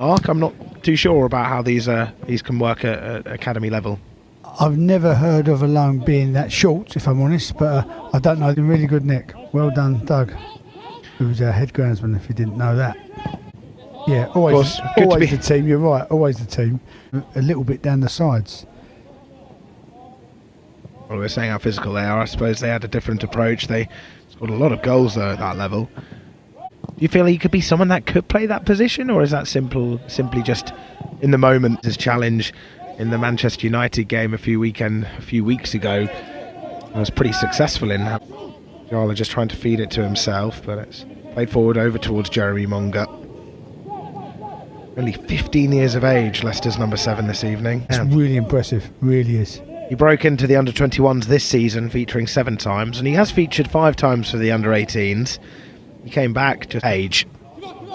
Mark, I'm not too sure about how these can work at academy level. I've never heard of a loan being that short, if I'm honest, but I don't know. Really good nick. Well done, Doug, who was our head groundsman, if you didn't know that. Yeah, always the team, you're right, always the team. A little bit down the sides. Well, we're saying how physical they are. I suppose they had a different approach. They scored a lot of goals, though, at that level. Do you feel he could be someone that could play that position, or is that simply just in the moment? His challenge in the Manchester United game a few weeks ago was pretty successful in that. Jala just trying to feed it to himself, but it's played forward over towards Jeremy Monga. Only 15 years of age, Leicester's number 7 this evening. It's really impressive, really is. He broke into the under-21s this season, featuring 7 times, and he has featured 5 times for the under-18s. He came back to age.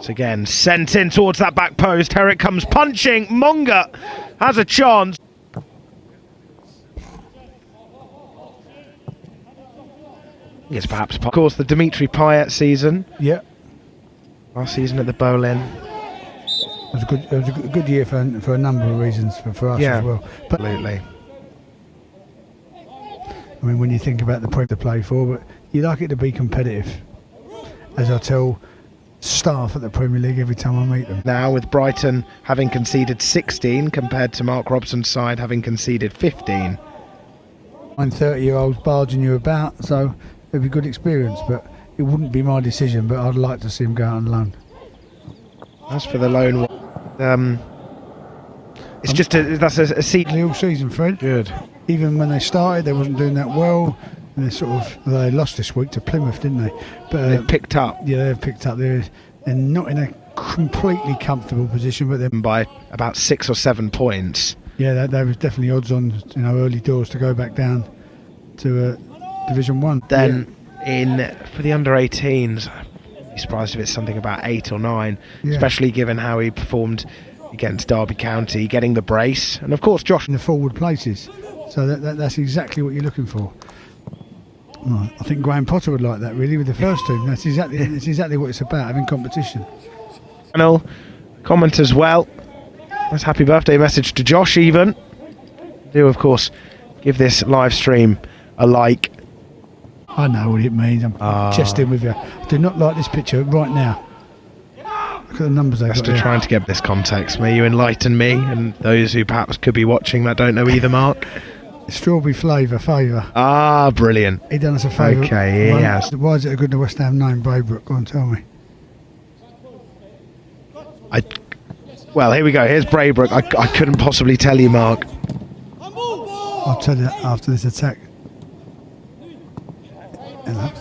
So again, sent in towards that back post. Here it comes punching. Monga has a chance. Yes, perhaps. Of course, the Dimitri Payet season. Yeah. Last season at the Boleyn. It was a good year for a number of reasons for us as well. But absolutely. I mean, when you think about the Prem to play for, but you like it to be competitive. As I tell staff at the Premier League every time I meet them. Now with Brighton having conceded 16 compared to Mark Robson's side having conceded 15. 30-year-olds barging you about, so it'd be a good experience, but it wouldn't be my decision, but I'd like to see him go out on loan. As for the loan, it's that's a season. All season, Fred. Good. Even when they started, they wasn't doing that well. And they lost this week to Plymouth, didn't they? But they've picked up. Yeah, they've picked up. They're not in a completely comfortable position, but they're by about 6 or 7 points. Yeah, there was definitely odds on, early doors to go back down to Division 1. Then for the under-18s, I'd be surprised if it's something about 8 or 9, especially given how he performed against Derby County, getting the brace, and of course Josh in the forward places. So that's exactly what you're looking for. Right. I think Graham Potter would like that really with the first team. That's exactly what it's about, having competition. Channel comment as well. Nice happy birthday message to Josh even. Do of course give this live stream a like. I know what it means. I'm jesting with you. I do not like this picture right now. Look at the numbers they've got. Just trying to get this context. May you enlighten me and those who perhaps could be watching that don't know either, Mark. Strawberry favour. Ah, brilliant. He done us a favour. Okay, he has. Why is it a good West Ham name, Braybrook? Go on, tell me. Well, here we go. Here's Braybrook. I couldn't possibly tell you, Mark. I'll tell you after this attack. Hello.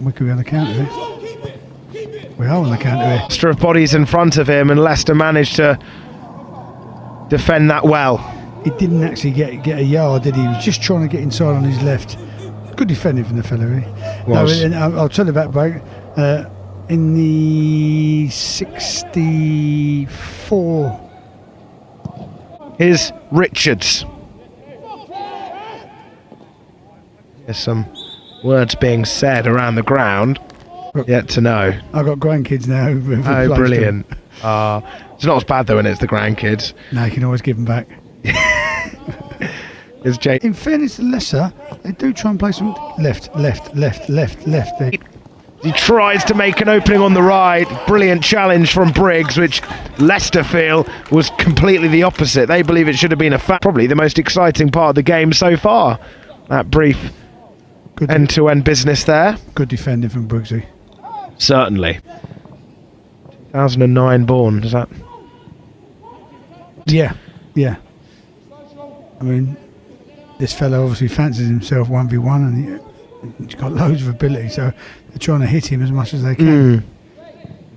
We could be on the counter here. We are on the counter here. Extra of bodies in front of him, and Leicester managed to defend that well. He didn't actually get a yard, did he? He was just trying to get inside on his left. Good defending from the fella, really. No, I'll tell you about break. In the 64. Here's Richards. There's some words being said around the ground. Yet to know. I've got grandkids now. Oh, brilliant. It's not as bad though when it's the grandkids. No, you can always give them back. In fairness to Leicester, they do try and play some left. He tries to make an opening on the right. Brilliant challenge from Briggs, which Leicester feel was completely the opposite. They believe it should have been probably the most exciting part of the game so far. That brief end-to-end business there. Good defending from Briggsy. Certainly. 2009 born, does that? Yeah. I mean, this fellow obviously fancies himself 1v1 and he's got loads of ability, so they're trying to hit him as much as they can.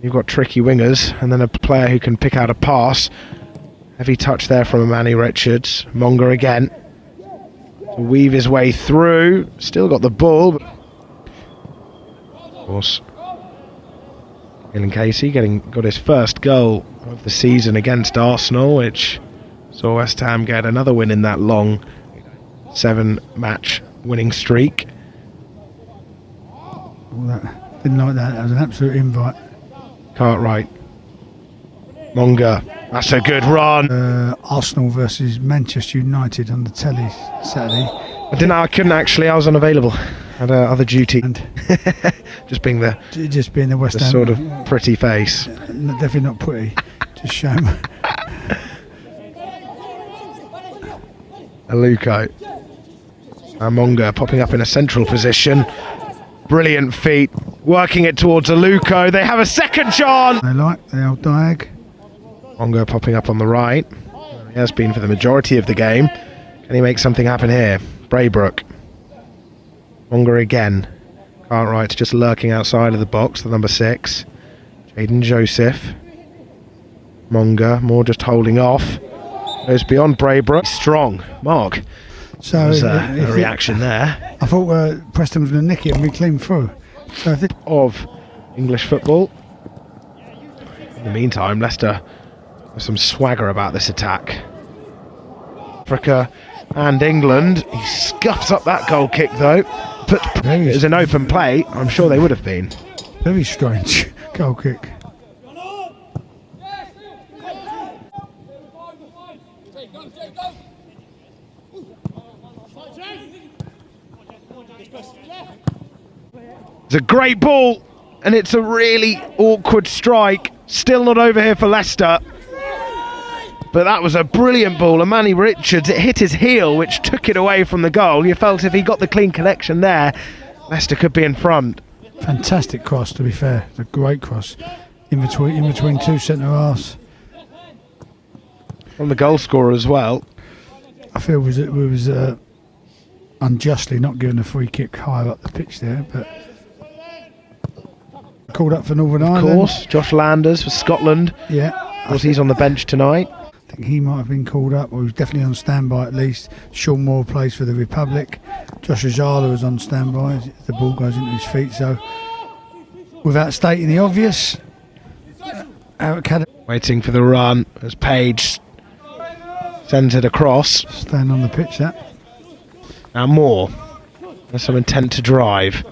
You've got tricky wingers and then a player who can pick out a pass. Heavy touch there from Manny Richards. Monga again. To weave his way through. Still got the ball. But of course, Gillen Casey got his first goal of the season against Arsenal, which saw West Ham get another win in that long 7-match winning streak. Didn't like that. That was an absolute invite. Cartwright. Monga. That's a good run. Arsenal versus Manchester United on the telly Saturday. I couldn't actually. I was unavailable. Had other duty. And just being the West Ham sort of pretty face. Definitely not pretty. Just shame. Aluko. And Monga popping up in a central position. Brilliant feet. Working it towards Aluko. They have a second chance. They like the old diag. Monga popping up on the right. He has been for the majority of the game. Can he make something happen here? Braybrook. Monga again. Cartwright's just lurking outside of the box, the number 6. Jaden Joseph. Monga, more just holding off. Goes beyond Braybrook. Strong. Mark. So there's a reaction there. I thought Preston was going to nick it and be clean through. So I think of English football. In the meantime, Leicester have some swagger about this attack. Africa and England. He scuffs up that goal kick though. It was an open play. I'm sure they would have been. Very strange goal kick. It's a great ball, and it's a really awkward strike. Still not over here for Leicester. But that was a brilliant ball. Manny Richards, it hit his heel, which took it away from the goal. You felt if he got the clean connection there, Leicester could be in front. Fantastic cross, to be fair. It's a great cross. In between two centre-halves. From the goal scorer as well. I feel we was unjustly not given a free kick higher up the pitch there, but called up for Northern Ireland. Of course, Josh Landers for Scotland. Yeah. Of course, he's on the bench tonight. I think he might have been called up, or he was definitely on standby at least. Sean Moore plays for the Republic. Josh Ajala was on standby as the ball goes into his feet. So, without stating the obvious, our academy waiting for the run as Page sends it across. Staying on the pitch, that. Now Moore. There's some intent to drive.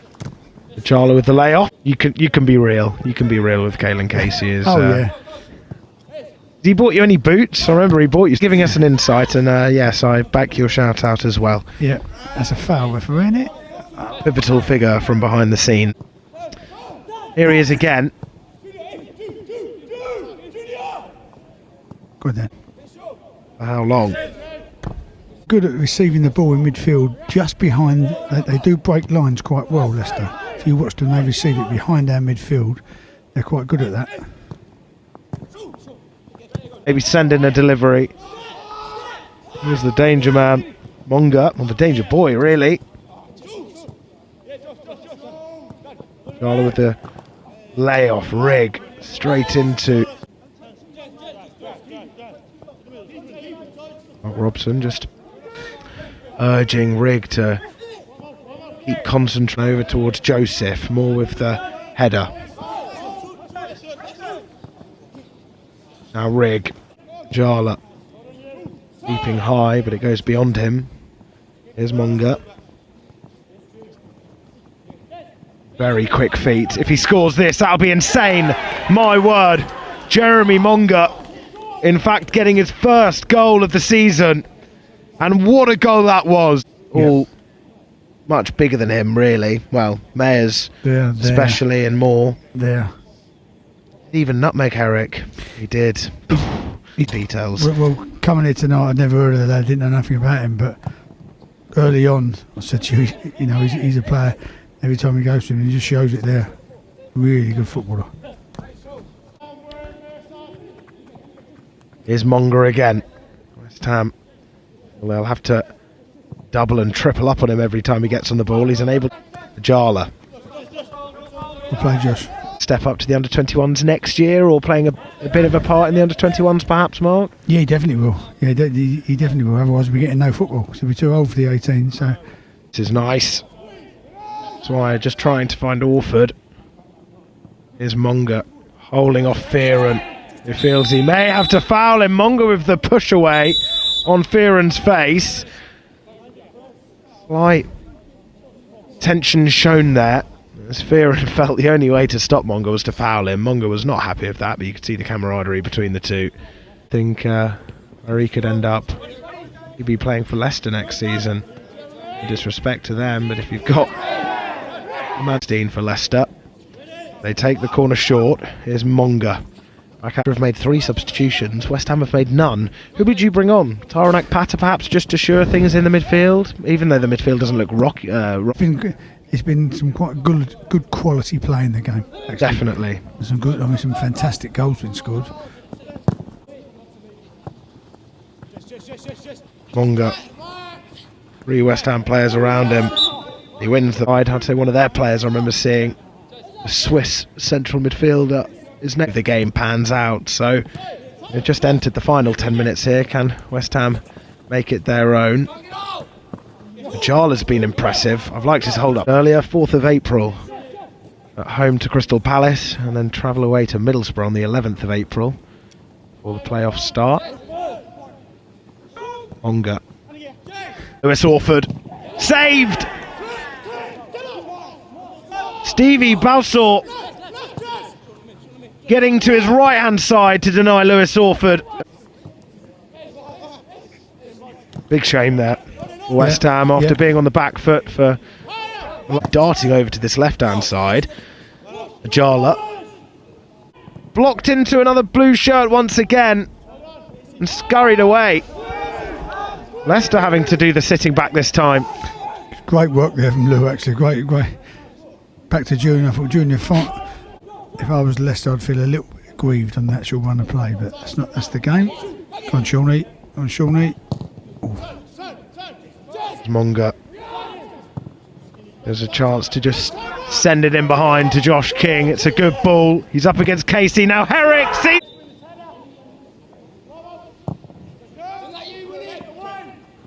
Ajala with the layoff. You can be real. You can be real with Caelan Casey. Yeah. He bought you any boots? I remember he bought you. Giving us an insight, and yes, I back your shout out as well. Yeah, that's a foul referee, isn't it? Pivotal figure from behind the scene. Here he is again. Good then. For how long? Good at receiving the ball in midfield, just behind. They do break lines quite well, Leicester. If you watch them, they receive it behind our midfield. They're quite good at that. Maybe send in a delivery. Here's the danger man, Monga, or the danger boy, really. Charlie with the layoff rig straight into Mark Robson, just urging Rig to keep concentrating over towards Joseph, more with the header. Now Rig, Jala, leaping high, but it goes beyond him. Here's Monga. Very quick feet. If he scores this, that'll be insane. My word. Jeremy Monga, in fact, getting his first goal of the season. And what a goal that was. Yeah. All much bigger than him, really. Well, Mayers especially, and more. There. Even nutmeg Herrick. He did. Details. Well, coming here tonight, I'd never heard of that. I didn't know nothing about him, but early on, I said to you, he's a player. Every time he goes to him, he just shows it there. Really good footballer. Here's Monga again. West Ham. Well, they'll have to double and triple up on him every time he gets on the ball. He's unable. Jala. Well played, Josh. Step up to the under-21s next year, or playing a bit of a part in the under-21s, perhaps, Mark? Yeah, he definitely will. Yeah, he definitely will. Otherwise, we're getting no football. So we're too old for the 18. So this is nice. That's why just trying to find Orford. Here's Monga holding off Fearon. He feels he may have to foul him. Monga with the push away on Fearon's face. Slight tension shown there, as Fearon felt the only way to stop Monga was to foul him. Monga was not happy with that, but you could see the camaraderie between the two. think where he could end up. He'd be playing for Leicester next season. No disrespect to them, but if you've got Manstein for Leicester, they take the corner short. Here's Monga. Manchester have made 3 substitutions. West Ham have made none. Who would you bring on? Taranak Pata perhaps, just to assure things in the midfield? Even though the midfield doesn't look rocky. It's been some quite good quality play in the game. Actually. Definitely. Some fantastic goals been scored. Monga. 3 West Ham players around him. He wins the side. I'd say one of their players I remember seeing, the Swiss central midfielder, is next. The game pans out, so they've just entered the final 10 minutes here. Can West Ham make it their own? Jala's been impressive. I've liked his hold up earlier. 4th of April at home to Crystal Palace, and then travel away to Middlesbrough on the 11th of April before the playoffs start. Monga. Lewis Orford. Saved! Stevie Balsaw getting to his right hand side to deny Lewis Orford. Big shame there. West Ham after being on the back foot for darting over to this left hand side. Jala blocked into another blue shirt once again and scurried away. Leicester having to do the sitting back this time. Great work there from Lou, actually. Great. Back to Junior. I thought Junior fought. If I was Leicester, I'd feel a little bit aggrieved on the actual run of play, but that's the game. Go on, Shawnee. Monga. There's a chance to just send it in behind to Josh King. It's a good ball. He's up against Casey now. Herrick. See.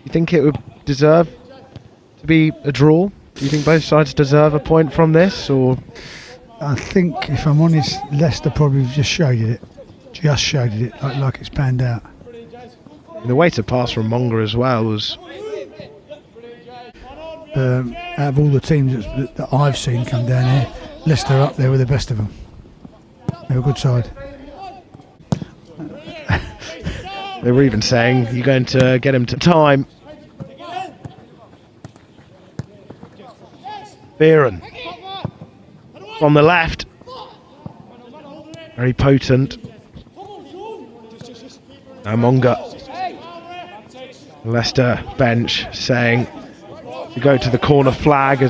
You think it would deserve to be a draw? Do you think both sides deserve a point from this, or? I think, if I'm honest, Leicester probably just shaded it like it's panned out. And the way to pass from Monga as well was. Out of all the teams that I've seen come down here, Leicester are up there with the best of them. They're a good side. They were even saying you're going to get him to time. Beeren from the left, very potent. Now Monga. Leicester bench saying to go to the corner flag as